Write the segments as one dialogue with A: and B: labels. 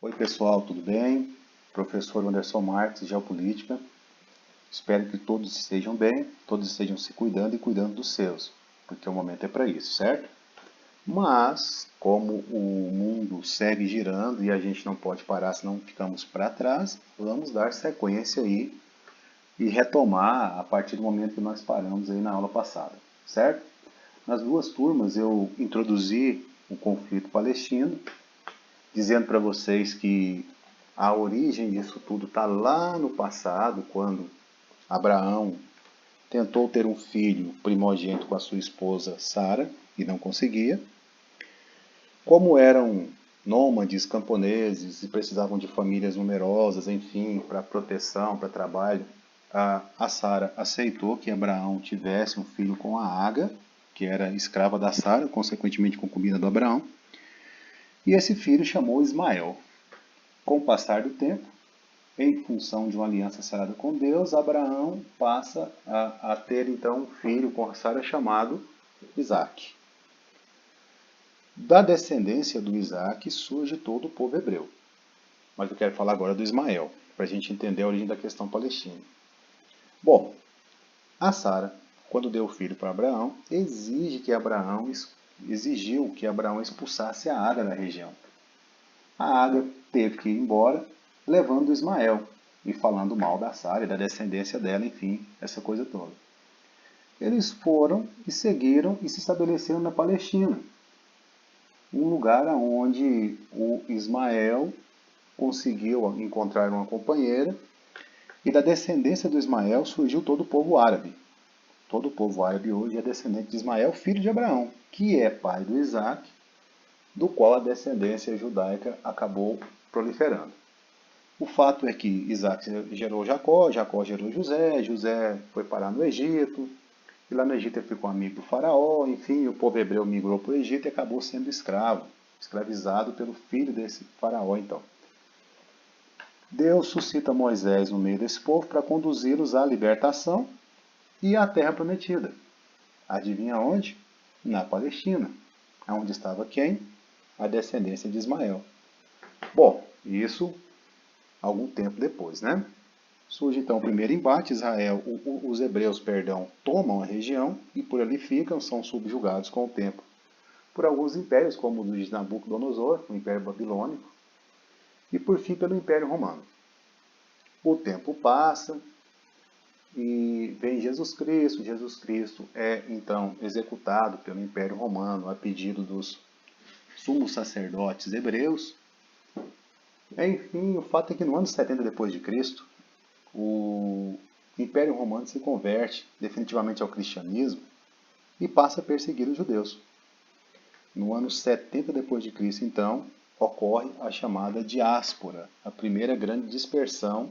A: Oi pessoal, tudo bem? Professor Anderson Marques, Geopolítica. Espero que todos estejam bem, todos estejam se cuidando e cuidando dos seus, porque o momento é para isso, certo? Mas, como o mundo segue girando e a gente não pode parar senão ficamos para trás, vamos dar sequência aí e retomar a partir do momento que nós paramos aí na aula passada, certo? Nas duas turmas eu introduzi o conflito palestino, dizendo para vocês que a origem disso tudo está lá no passado, quando Abraão tentou ter um filho primogênito com a sua esposa Sara e não conseguia. Como eram nômades, camponeses e precisavam de famílias numerosas, enfim, para proteção, para trabalho, a Sara aceitou que Abraão tivesse um filho com a Ágar, que era escrava da Sara, consequentemente concubina do Abraão, e esse filho chamou Ismael. Com o passar do tempo, em função de uma aliança selada com Deus, Abraão passa a ter então um filho com Sara chamado Isaac. Da descendência do Isaac surge todo o povo hebreu. Mas eu quero falar agora do Ismael, para a gente entender a origem da questão palestina. Bom, a Sara, quando deu o filho para Abraão, exigiu que Abraão expulsasse a Ágar da região. A Ágar teve que ir embora, levando Ismael e falando mal da Sara e da descendência dela, enfim, essa coisa toda. Eles foram e seguiram e se estabeleceram na Palestina, um lugar onde o Ismael conseguiu encontrar uma companheira e da descendência do Ismael surgiu todo o povo árabe. Todo o povo árabe hoje é descendente de Ismael, filho de Abraão, que é pai do Isaac, do qual a descendência judaica acabou proliferando. O fato é que Isaac gerou Jacó, Jacó gerou José, José foi parar no Egito, e lá no Egito ele ficou amigo do faraó, enfim, o povo hebreu migrou para o Egito e acabou sendo escravo, escravizado pelo filho desse faraó então. Deus suscita Moisés no meio desse povo para conduzi-los à libertação e à terra prometida. Adivinha onde? Na Palestina. Onde estava quem? A descendência de Ismael. Bom, isso algum tempo depois, né? Surge então o primeiro embate, os hebreus, tomam a região e por ali ficam, são subjugados com o tempo por alguns impérios, como o de Nabucodonosor, o Império Babilônico, e por fim pelo Império Romano. O tempo passa e vem Jesus Cristo. Jesus Cristo é então executado pelo Império Romano a pedido dos sumos sacerdotes hebreus. Enfim, o fato é que no ano 70 depois de Cristo, o Império Romano se converte definitivamente ao cristianismo e passa a perseguir os judeus. No ano 70 depois de Cristo, então, ocorre a chamada diáspora, a primeira grande dispersão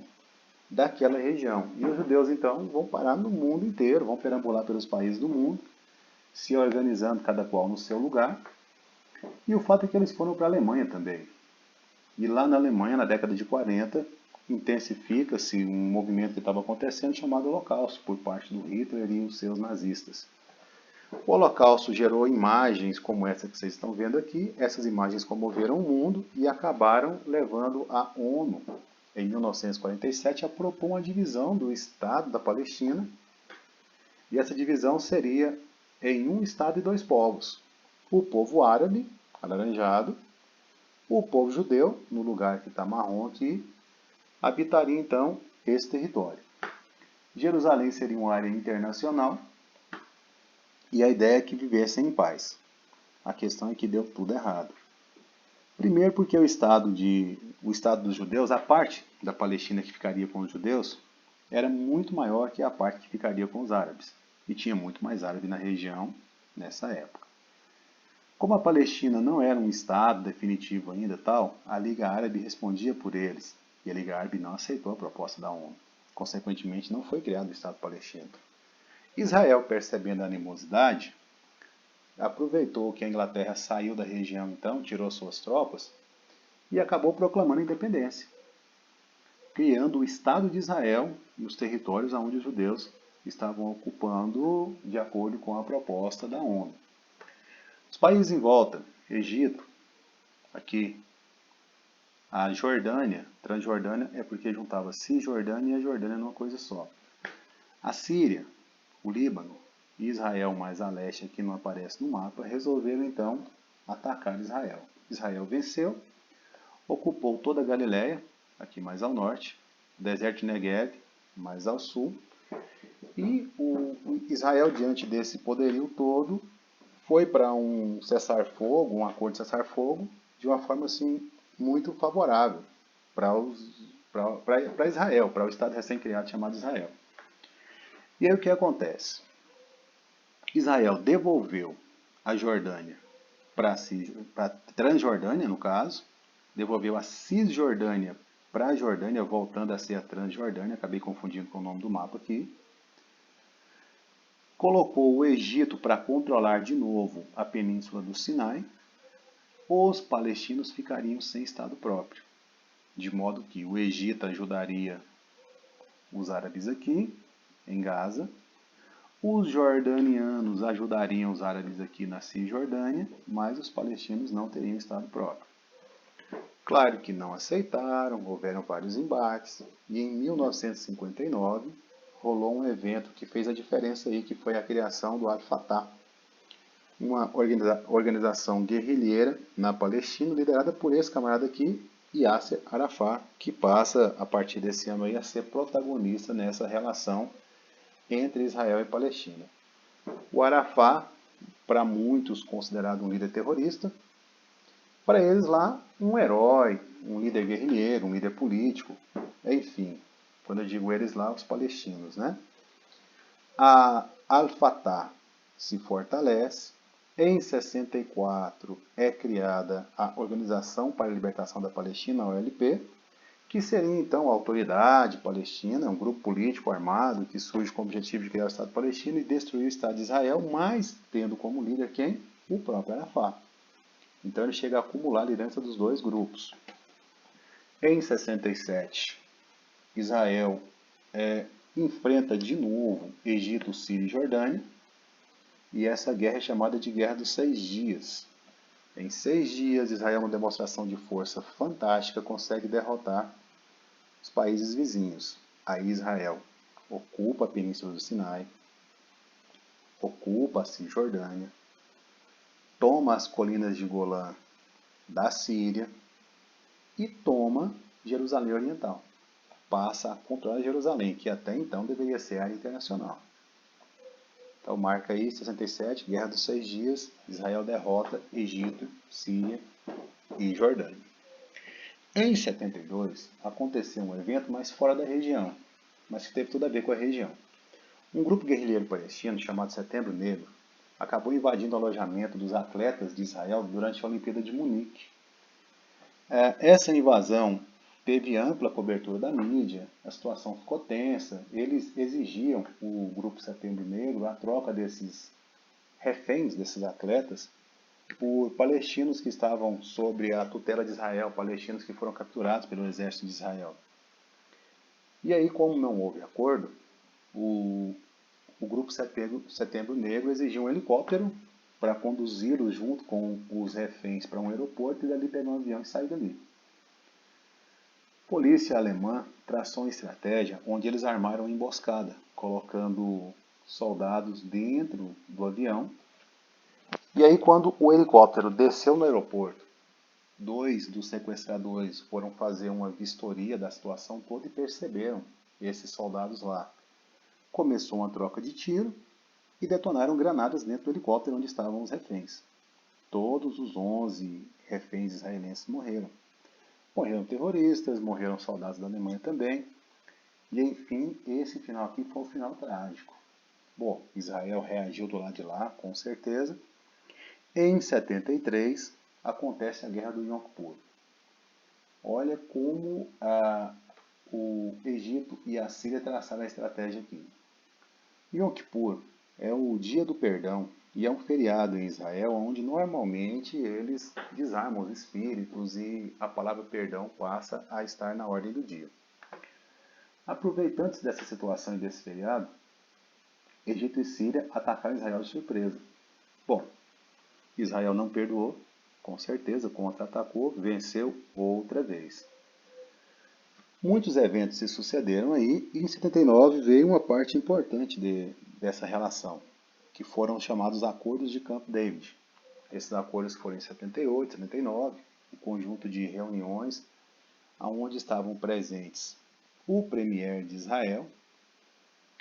A: daquela região. E os judeus, então, vão parar no mundo inteiro, vão perambular pelos países do mundo, se organizando cada qual no seu lugar. E o fato é que eles foram para a Alemanha também. E lá na Alemanha, na década de 40, intensifica-se um movimento que estava acontecendo chamado Holocausto, por parte do Hitler e os seus nazistas. O Holocausto gerou imagens como essa que vocês estão vendo aqui. Essas imagens comoveram o mundo e acabaram levando a ONU, em 1947, a propor uma divisão do Estado da Palestina. E essa divisão seria em um Estado e dois povos. O povo árabe, alaranjado, o povo judeu, no lugar que está marrom aqui, habitaria então esse território. Jerusalém seria uma área internacional e a ideia é que vivessem em paz. A questão é que deu tudo errado. Primeiro porque o Estado dos judeus, a parte da Palestina que ficaria com os judeus, era muito maior que a parte que ficaria com os árabes. E tinha muito mais árabe na região nessa época. Como a Palestina não era um Estado definitivo ainda, a Liga Árabe respondia por eles. E a Liga Árabe não aceitou a proposta da ONU. Consequentemente, não foi criado o Estado palestino. Israel, percebendo a animosidade, aproveitou que a Inglaterra saiu da região, então, tirou suas tropas e acabou proclamando a independência, criando o Estado de Israel nos territórios onde os judeus estavam ocupando de acordo com a proposta da ONU. Os países em volta, Egito, aqui, A Jordânia, Transjordânia, é porque juntava Cisjordânia e a Jordânia numa coisa só. A Síria, o Líbano e Israel mais a leste, aqui não aparece no mapa, resolveram então atacar Israel. Israel venceu, ocupou toda a Galiléia, aqui mais ao norte, o deserto de Negev, mais ao sul, e o Israel, diante desse poderio todo, foi para um cessar-fogo, um acordo de cessar-fogo, de uma forma assim muito favorável para Israel, para o Estado recém-criado chamado Israel. E aí o que acontece? Israel devolveu a Jordânia para a Transjordânia, no caso, devolveu a Cisjordânia para a Jordânia, voltando a ser a Transjordânia, acabei confundindo com o nome do mapa aqui. Colocou o Egito para controlar de novo a península do Sinai. Os palestinos ficariam sem Estado próprio, de modo que o Egito ajudaria os árabes aqui, em Gaza, os jordanianos ajudariam os árabes aqui na Cisjordânia, mas os palestinos não teriam Estado próprio. Claro que não aceitaram, houveram vários embates, e em 1959 rolou um evento que fez a diferença aí, que foi a criação do Al-Fatah, uma organização guerrilheira na Palestina, liderada por esse camarada aqui, Yasser Arafat, que passa, a partir desse ano aí, a ser protagonista nessa relação entre Israel e Palestina. O Arafat, para muitos considerado um líder terrorista, para eles lá um herói, um líder guerrilheiro, um líder político, enfim, quando eu digo eles lá, os palestinos, né? A Al-Fatah se fortalece. Em 64 é criada a Organização para a Libertação da Palestina, a OLP, que seria então a autoridade palestina, um grupo político armado que surge com o objetivo de criar o Estado palestino e destruir o Estado de Israel, mas tendo como líder quem? O próprio Arafat. Então ele chega a acumular a liderança dos dois grupos. Em 67, Israel enfrenta de novo Egito, Síria e Jordânia, e essa guerra é chamada de Guerra dos 6 Dias. Em 6 dias, Israel, uma demonstração de força fantástica, consegue derrotar os países vizinhos. Aí Israel ocupa a Península do Sinai, ocupa a Cisjordânia, toma as colinas de Golã da Síria e toma Jerusalém Oriental. Passa a controlar Jerusalém, que até então deveria ser área internacional. Então marca aí 67, Guerra dos 6 Dias, Israel derrota Egito, Síria e Jordânia. Em 72 aconteceu um evento mais fora da região, mas que teve tudo a ver com a região. Um grupo guerrilheiro palestino chamado Setembro Negro acabou invadindo o alojamento dos atletas de Israel durante a Olimpíada de Munique. Essa invasão teve ampla cobertura da mídia, a situação ficou tensa, eles exigiam, o Grupo Setembro Negro, a troca desses reféns, desses atletas, por palestinos que estavam sob a tutela de Israel, palestinos que foram capturados pelo exército de Israel. E aí, como não houve acordo, o Grupo Setembro Negro exigiu um helicóptero para conduzi-los junto com os reféns para um aeroporto e dali pegar um avião e sair dali. Polícia alemã traçou uma estratégia onde eles armaram uma emboscada, colocando soldados dentro do avião. E aí, quando o helicóptero desceu no aeroporto, 2 dos sequestradores foram fazer uma vistoria da situação toda e perceberam esses soldados lá. Começou uma troca de tiro e detonaram granadas dentro do helicóptero onde estavam os reféns. Todos os 11 reféns israelenses morreram. Morreram terroristas, morreram soldados da Alemanha também. E enfim, esse final aqui foi um final trágico. Bom, Israel reagiu do lado de lá, com certeza. Em 73, acontece a Guerra do Yom Kippur. Olha como o Egito e a Síria traçaram a estratégia aqui. Yom Kippur é o dia do perdão e é um feriado em Israel onde normalmente eles desarmam os espíritos e a palavra perdão passa a estar na ordem do dia. Aproveitando-se dessa situação e desse feriado, Egito e Síria atacaram Israel de surpresa. Bom, Israel não perdoou, com certeza, contra-atacou, venceu outra vez. Muitos eventos se sucederam aí e em 79 veio uma parte importante dessa relação, que foram os chamados Acordos de Camp David. Esses acordos foram em 78, 79, um conjunto de reuniões onde estavam presentes o premier de Israel,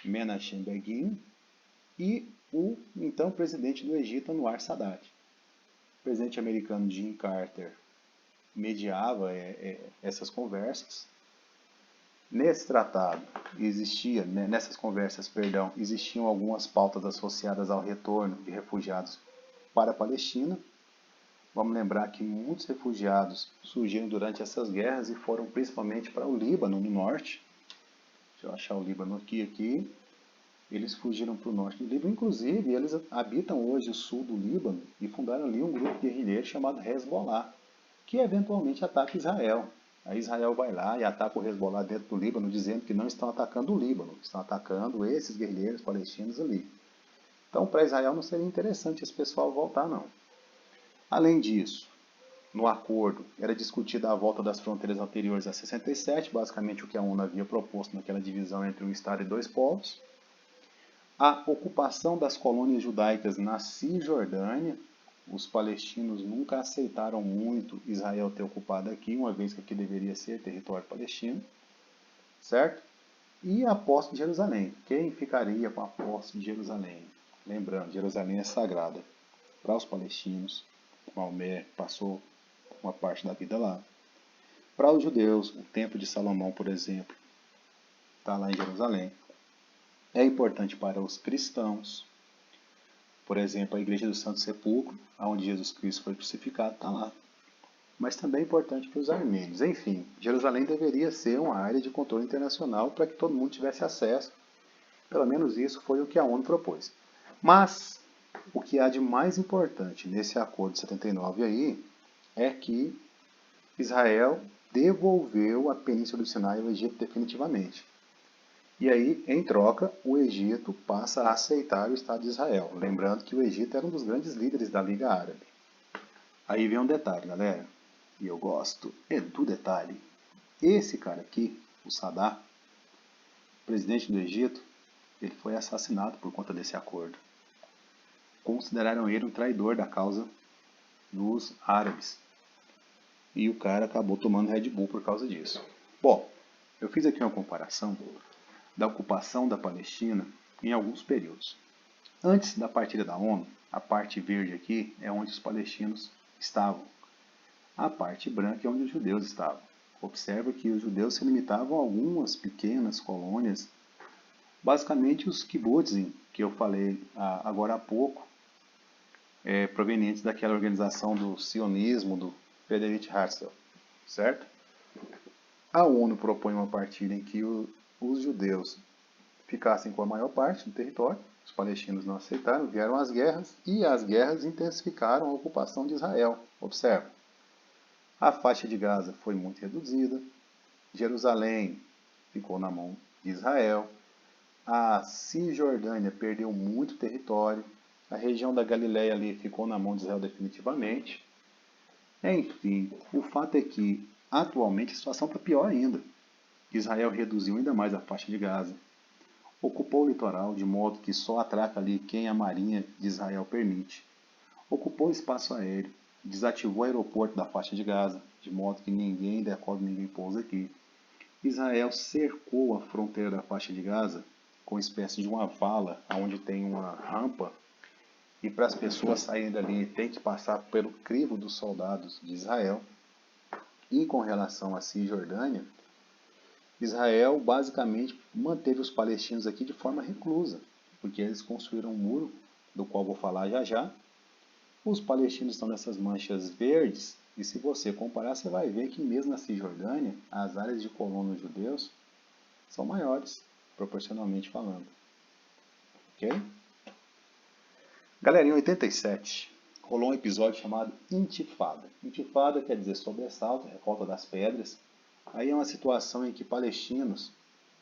A: Menachem Begin, e o então presidente do Egito, Anwar Sadat. O presidente americano Jimmy Carter mediava essas conversas. Nesse tratado nessas conversas, existiam algumas pautas associadas ao retorno de refugiados para a Palestina. Vamos lembrar que muitos refugiados surgiram durante essas guerras e foram principalmente para o Líbano, no norte. Deixa eu achar o Líbano aqui. Eles fugiram para o norte do Líbano. Inclusive, eles habitam hoje o sul do Líbano e fundaram ali um grupo guerrilheiro chamado Hezbollah, que eventualmente ataca Israel. Aí Israel vai lá e ataca o Hezbollah dentro do Líbano, dizendo que não estão atacando o Líbano, estão atacando esses guerrilheiros palestinos ali. Então, para Israel não seria interessante esse pessoal voltar, não. Além disso, no acordo era discutida a volta das fronteiras anteriores a 67, basicamente o que a ONU havia proposto naquela divisão entre um Estado e dois povos. A ocupação das colônias judaicas na Cisjordânia. Os palestinos nunca aceitaram muito Israel ter ocupado aqui, uma vez que aqui deveria ser território palestino, certo? E a posse de Jerusalém. Quem ficaria com a posse de Jerusalém? Lembrando, Jerusalém é sagrada para os palestinos. Maomé passou uma parte da vida lá. Para os judeus, o Templo de Salomão, por exemplo, está lá em Jerusalém. É importante para os cristãos. Por exemplo, a Igreja do Santo Sepulcro, onde Jesus Cristo foi crucificado, está lá. Mas também é importante para os armênios. Enfim, Jerusalém deveria ser uma área de controle internacional para que todo mundo tivesse acesso. Pelo menos isso foi o que a ONU propôs. Mas o que há de mais importante nesse acordo de 79 aí é que Israel devolveu a Península do Sinai ao Egito definitivamente. E aí, em troca, o Egito passa a aceitar o Estado de Israel. Lembrando que o Egito era um dos grandes líderes da Liga Árabe. Aí vem um detalhe, galera. E eu gosto do detalhe. Esse cara aqui, o Sadat, presidente do Egito, ele foi assassinado por conta desse acordo. Consideraram ele um traidor da causa dos árabes. E o cara acabou tomando Red Bull por causa disso. Bom, eu fiz aqui uma comparação da ocupação da Palestina em alguns períodos. Antes da partida da ONU, a parte verde aqui é onde os palestinos estavam. A parte branca é onde os judeus estavam. Observa que os judeus se limitavam a algumas pequenas colônias, basicamente os kibbutzim, que eu falei agora há pouco, provenientes daquela organização do sionismo do Friedrich Herzl, certo? A ONU propõe uma partida em que os judeus ficassem com a maior parte do território, os palestinos não aceitaram, vieram as guerras, e as guerras intensificaram a ocupação de Israel. Observa, a faixa de Gaza foi muito reduzida, Jerusalém ficou na mão de Israel, a Cisjordânia perdeu muito território, a região da Galileia ali ficou na mão de Israel definitivamente. Enfim, o fato é que, atualmente, a situação está pior ainda. Israel reduziu ainda mais a faixa de Gaza, ocupou o litoral de modo que só atraca ali quem a Marinha de Israel permite, ocupou o espaço aéreo, desativou o aeroporto da faixa de Gaza, de modo que ninguém decola, ninguém pousa aqui. Israel cercou a fronteira da faixa de Gaza com uma espécie de uma vala, onde tem uma rampa, e para as pessoas saírem dali tem que passar pelo crivo dos soldados de Israel. E com relação à Cisjordânia, Israel basicamente manteve os palestinos aqui de forma reclusa, porque eles construíram um muro, do qual vou falar já já. Os palestinos estão nessas manchas verdes, e se você comparar, você vai ver que mesmo na Cisjordânia, as áreas de colonos judeus são maiores, proporcionalmente falando. Ok? Galera, em 87, rolou um episódio chamado Intifada. Intifada quer dizer sobressalto, revolta das pedras. Aí é uma situação em que palestinos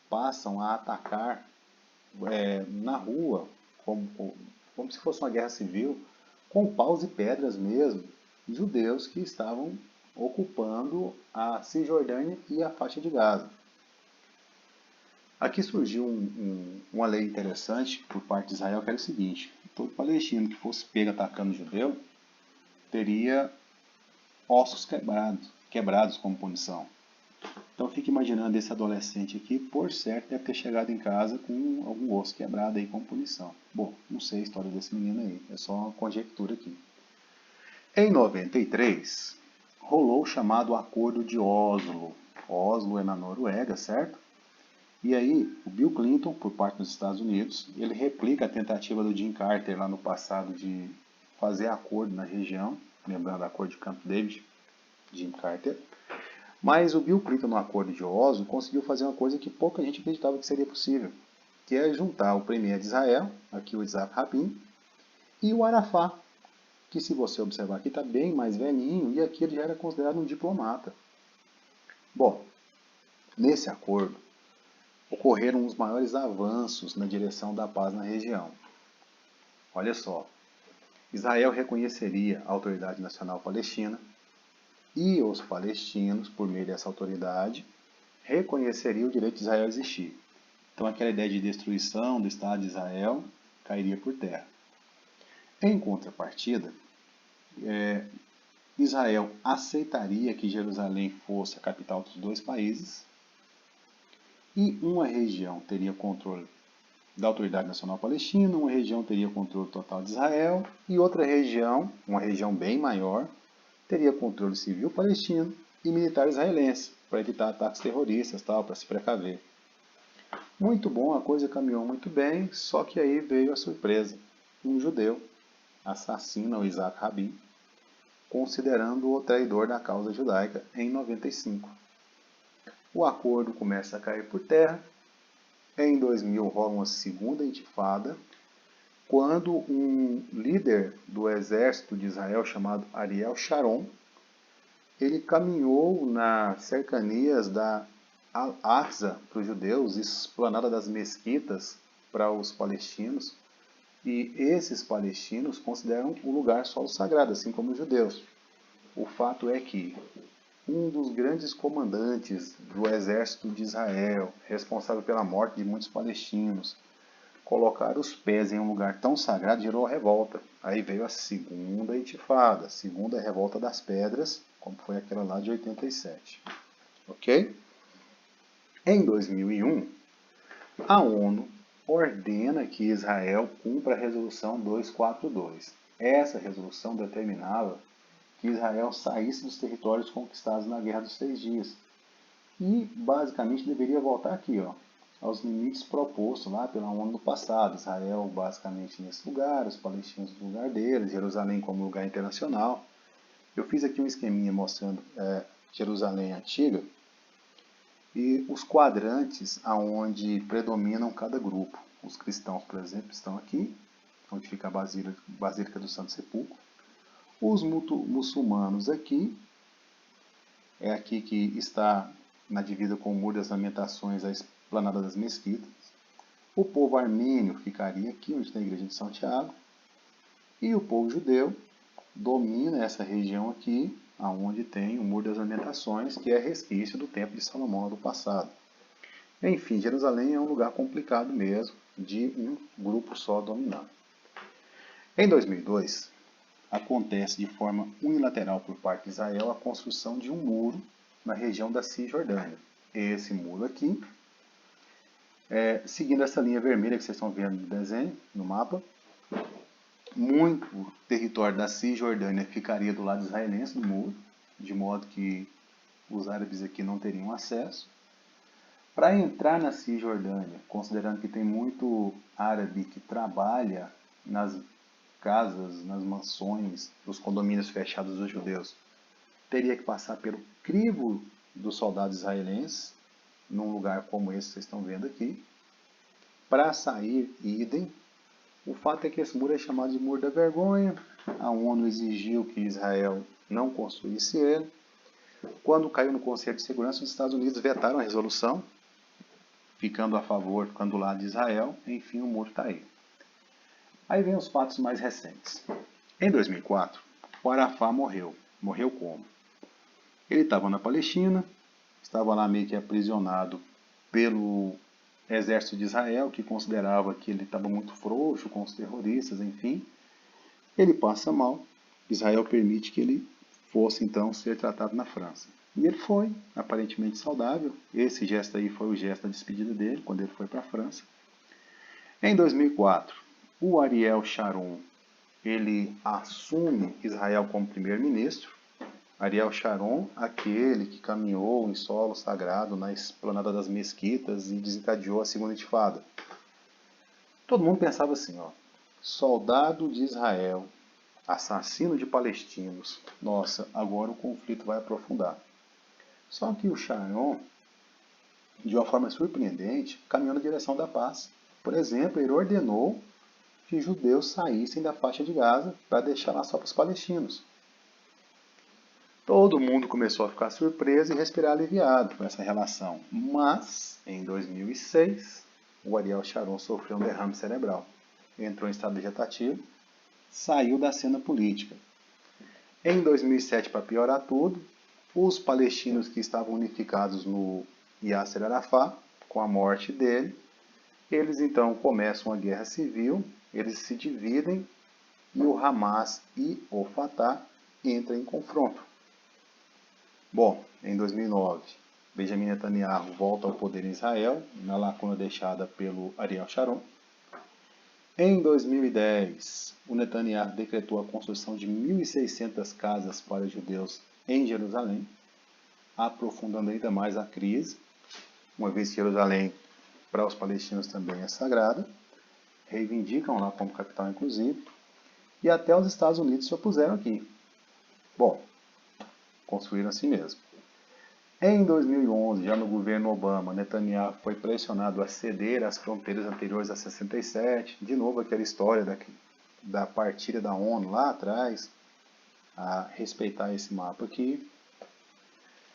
A: passam a atacar na rua, como se fosse uma guerra civil, com paus e pedras mesmo, judeus que estavam ocupando a Cisjordânia e a faixa de Gaza. Aqui surgiu uma lei interessante por parte de Israel, que era o seguinte: todo palestino que fosse pego atacando judeu teria ossos quebrados como punição. Então fique imaginando esse adolescente aqui, por certo, deve ter chegado em casa com algum osso quebrado aí como punição. Bom, não sei a história desse menino aí, é só uma conjectura aqui. Em 93, rolou o chamado Acordo de Oslo. Oslo é na Noruega, certo? E aí, o Bill Clinton, por parte dos Estados Unidos, ele replica a tentativa do Jim Carter lá no passado de fazer acordo na região, lembrando o acordo de Camp David, Jim Carter. Mas o Bill Clinton, no Acordo de Oslo, conseguiu fazer uma coisa que pouca gente acreditava que seria possível, que é juntar o premier de Israel, aqui o Isaac Rabin, e o Arafat, que se você observar aqui está bem mais velhinho, e aqui ele já era considerado um diplomata. Bom, nesse acordo, ocorreram os maiores avanços na direção da paz na região. Olha só, Israel reconheceria a Autoridade Nacional Palestina, e os palestinos, por meio dessa autoridade, reconheceriam o direito de Israel a existir. Então aquela ideia de destruição do Estado de Israel cairia por terra. Em contrapartida, Israel aceitaria que Jerusalém fosse a capital dos dois países, e uma região teria controle da Autoridade Nacional Palestina, uma região teria controle total de Israel, e outra região, uma região bem maior, teria controle civil palestino e militar israelense, para evitar ataques terroristas, para se precaver. Muito bom, a coisa caminhou muito bem, só que aí veio a surpresa. Um judeu assassina o Isaac Rabin, considerando-o traidor da causa judaica em 95. O acordo começa a cair por terra. Em 2000 rola uma segunda intifada, quando um líder do exército de Israel chamado Ariel Sharon, ele caminhou nas cercanias da Al-Aqsa para os judeus, esplanada das mesquitas para os palestinos, e esses palestinos consideram o lugar solo sagrado, assim como os judeus. O fato é que um dos grandes comandantes do exército de Israel, responsável pela morte de muitos palestinos, colocar os pés em um lugar tão sagrado gerou a revolta. Aí veio a segunda intifada, a segunda revolta das pedras, como foi aquela lá de 87. Ok? Em 2001, a ONU ordena que Israel cumpra a resolução 242. Essa resolução determinava que Israel saísse dos territórios conquistados na Guerra dos 6 Dias. E, basicamente, deveria voltar aqui, aos limites propostos lá pela ONU no passado. Israel, basicamente, nesse lugar, os palestinos no lugar deles, Jerusalém como lugar internacional. Eu fiz aqui um esqueminha mostrando Jerusalém antiga e os quadrantes aonde predominam cada grupo. Os cristãos, por exemplo, estão aqui, onde fica a Basílica do Santo Sepulcro. Os muçulmanos aqui, é aqui que está na divisa com o Muro das Lamentações, a esplanada das mesquitas. O povo armênio ficaria aqui, onde tem a igreja de São Tiago. E o povo judeu domina essa região aqui, aonde tem o Muro das Lamentações, que é resquício do Templo de Salomão do passado. Enfim, Jerusalém é um lugar complicado mesmo, de um grupo só dominando. Em 2002, acontece de forma unilateral por parte de Israel a construção de um muro na região da Cisjordânia. Esse muro aqui, seguindo essa linha vermelha que vocês estão vendo no desenho, no mapa, muito território da Cisjordânia ficaria do lado israelense do muro, de modo que os árabes aqui não teriam acesso. Para entrar na Cisjordânia, considerando que tem muito árabe que trabalha nas casas, nas mansões, nos condomínios fechados dos judeus, teria que passar pelo crivo dos soldados israelenses, num lugar como esse que vocês estão vendo aqui. Para sair, idem. O fato é que esse muro é chamado de Muro da Vergonha. A ONU exigiu que Israel não construísse ele. Quando caiu no Conselho de Segurança, os Estados Unidos vetaram a resolução, ficando a favor, ficando do lado de Israel. Enfim, o muro está aí. Aí vem os fatos mais recentes. Em 2004, o Arafat morreu. Morreu como? Ele estava na Palestina, estava lá meio que aprisionado pelo exército de Israel, que considerava que ele estava muito frouxo com os terroristas, enfim. Ele passa mal, Israel permite que ele fosse então ser tratado na França. E ele foi, aparentemente saudável. Esse gesto aí foi o gesto da despedida dele, quando ele foi para a França. Em 2004, o Ariel Sharon, ele assume Israel como primeiro-ministro. Ariel Sharon, aquele que caminhou em solo sagrado na esplanada das mesquitas e desencadeou a segunda intifada. Todo mundo pensava assim, ó, soldado de Israel, assassino de palestinos, nossa, agora o conflito vai aprofundar. Só que o Sharon, de uma forma surpreendente, caminhou na direção da paz. Por exemplo, ele ordenou que judeus saíssem da faixa de Gaza para deixar lá só para os palestinos. Todo mundo começou a ficar surpreso e respirar aliviado com essa relação. Mas, em 2006, o Ariel Sharon sofreu um derrame cerebral. Entrou em estado vegetativo, saiu da cena política. Em 2007, para piorar tudo, os palestinos que estavam unificados no Yasser Arafat, com a morte dele, eles então começam a guerra civil, eles se dividem e o Hamas e o Fatah entram em confronto. Bom, em 2009, Benjamin Netanyahu volta ao poder em Israel, na lacuna deixada pelo Ariel Sharon. Em 2010, o Netanyahu decretou a construção de 1.600 casas para judeus em Jerusalém, aprofundando ainda mais a crise, uma vez que Jerusalém, para os palestinos, também é sagrada, reivindicam lá como capital, inclusive, e até os Estados Unidos se opuseram aqui. Bom, construíram assim mesmo. Em 2011, já no governo Obama, Netanyahu foi pressionado a ceder às fronteiras anteriores a 67, de novo aquela história da partilha da ONU lá atrás, a respeitar esse mapa aqui.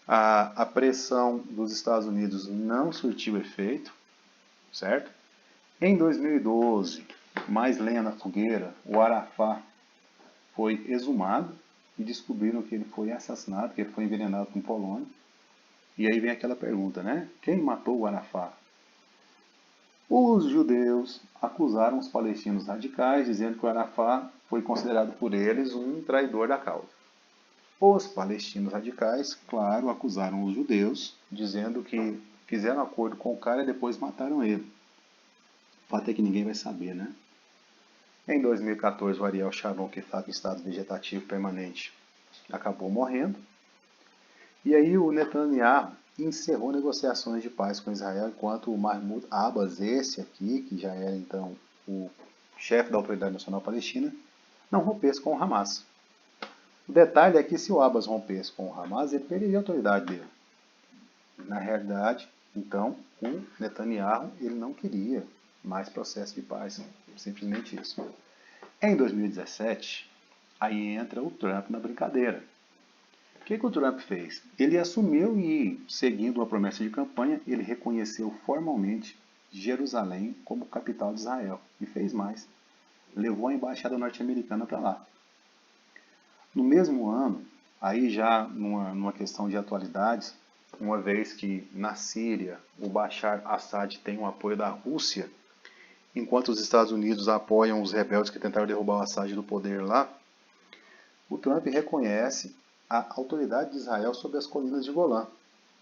A: A pressão dos Estados Unidos não surtiu efeito, certo? Em 2012, mais lenha na fogueira, o Arafat foi exumado e descobriram que ele foi assassinado, que ele foi envenenado com polônio. E aí vem aquela pergunta, né? Quem matou o Arafat? Os judeus acusaram os palestinos radicais, dizendo que o Arafat foi considerado por eles um traidor da causa. Os palestinos radicais, claro, acusaram os judeus, dizendo que fizeram acordo com o cara e depois mataram ele. O fato é que ninguém vai saber, né? Em 2014, o Ariel Sharon, que estava em estado vegetativo permanente, acabou morrendo. E aí o Netanyahu encerrou negociações de paz com Israel, enquanto o Mahmoud Abbas, esse aqui, que já era então o chefe da Autoridade Nacional Palestina, não rompesse com o Hamas. O detalhe é que se o Abbas rompesse com o Hamas, ele perderia a autoridade dele. Na realidade, então, o Netanyahu ele não queria mais processo de paz, simplesmente isso. Em 2017, aí entra o Trump na brincadeira. O que o Trump fez? Ele assumiu e, seguindo uma promessa de campanha, ele reconheceu formalmente Jerusalém como capital de Israel. E fez mais. Levou a embaixada norte-americana para lá. No mesmo ano, aí já numa questão de atualidades, uma vez que na Síria o Bashar Assad tem o apoio da Rússia, enquanto os Estados Unidos apoiam os rebeldes que tentaram derrubar o Assad do poder lá, o Trump reconhece a autoridade de Israel sobre as colinas de Golã,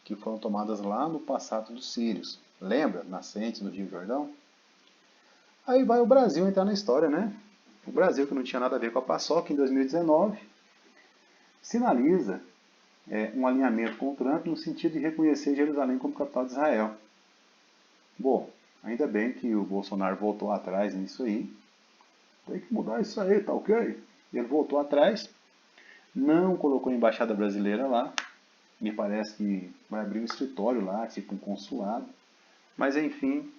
A: que foram tomadas lá no passado dos sírios. Lembra? Nascentes do Rio Jordão? Aí vai o Brasil entrar na história, né? O Brasil, que não tinha nada a ver com a paçoca, em 2019, sinaliza um alinhamento com o Trump no sentido de reconhecer Jerusalém como capital de Israel. Bom, ainda bem que o Bolsonaro voltou atrás nisso aí. Tem que mudar isso aí, tá ok? Ele voltou atrás, não colocou a embaixada brasileira lá. Me parece que vai abrir um escritório lá, tipo um consulado. Mas enfim,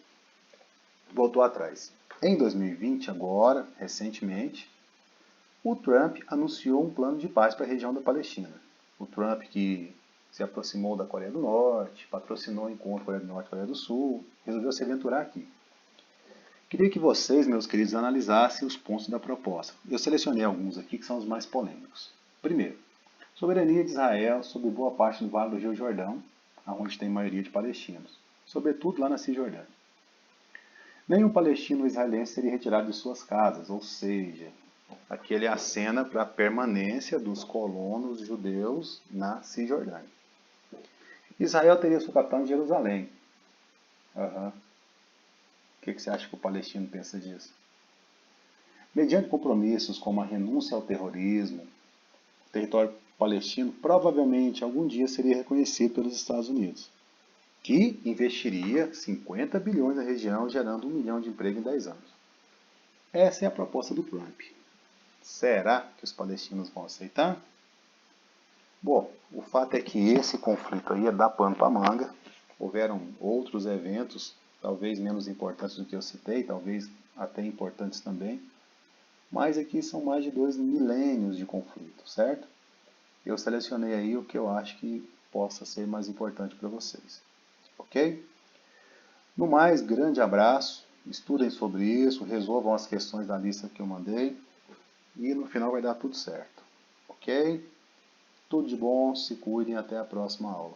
A: voltou atrás. Em 2020, agora, recentemente, o Trump anunciou um plano de paz para a região da Palestina. O Trump que se aproximou da Coreia do Norte, patrocinou o encontro Coreia do Norte e Coreia do Sul, resolveu se aventurar aqui. Queria que vocês, meus queridos, analisassem os pontos da proposta. Eu selecionei alguns aqui que são os mais polêmicos. Primeiro, soberania de Israel sobre boa parte do Vale do Rio Jordão, onde tem maioria de palestinos, sobretudo lá na Cisjordânia. Nenhum palestino ou israelense seria retirado de suas casas, ou seja, aquele é a cena para a permanência dos colonos judeus na Cisjordânia. Israel teria sua capital em Jerusalém. O que você acha que o palestino pensa disso? Mediante compromissos como a renúncia ao terrorismo, o território palestino provavelmente algum dia seria reconhecido pelos Estados Unidos, que investiria 50 bilhões na região, gerando 1 milhão de empregos em 10 anos. Essa é a proposta do Trump. Será que os palestinos vão aceitar? Bom, o fato é que esse conflito aí é dar pano para manga. Houveram outros eventos, talvez menos importantes do que eu citei, talvez até importantes também, mas aqui são mais de 2 milênios de conflito, certo? Eu selecionei aí o que eu acho que possa ser mais importante para vocês, ok? No mais, grande abraço, estudem sobre isso, resolvam as questões da lista que eu mandei e no final vai dar tudo certo, ok? Tudo de bom, se cuidem, até a próxima aula.